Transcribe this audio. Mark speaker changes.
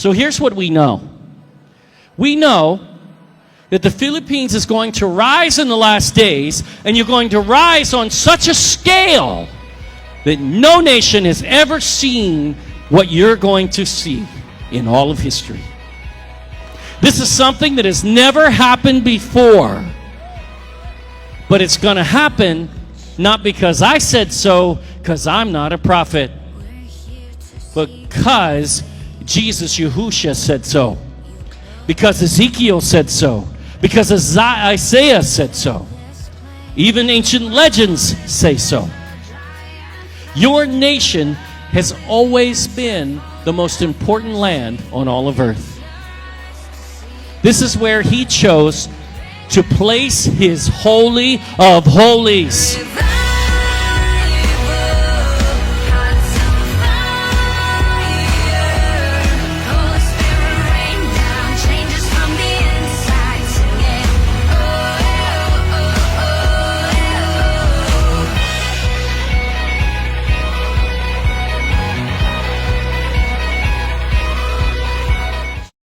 Speaker 1: So here's what we know. We know that the Philippines is going to rise in the last days, and you're going to rise on such a scale that no nation has ever seen what you're going to see in all of history. This is something that has never happened before. But it's going to happen not because I said so, because I'm not a prophet, but because Jesus Yahushua said so, because Ezekiel said so, because Isaiah said so. Even ancient legends say so. Your nation has always been the most important land on all of earth. This is where he chose to place his Holy of Holies.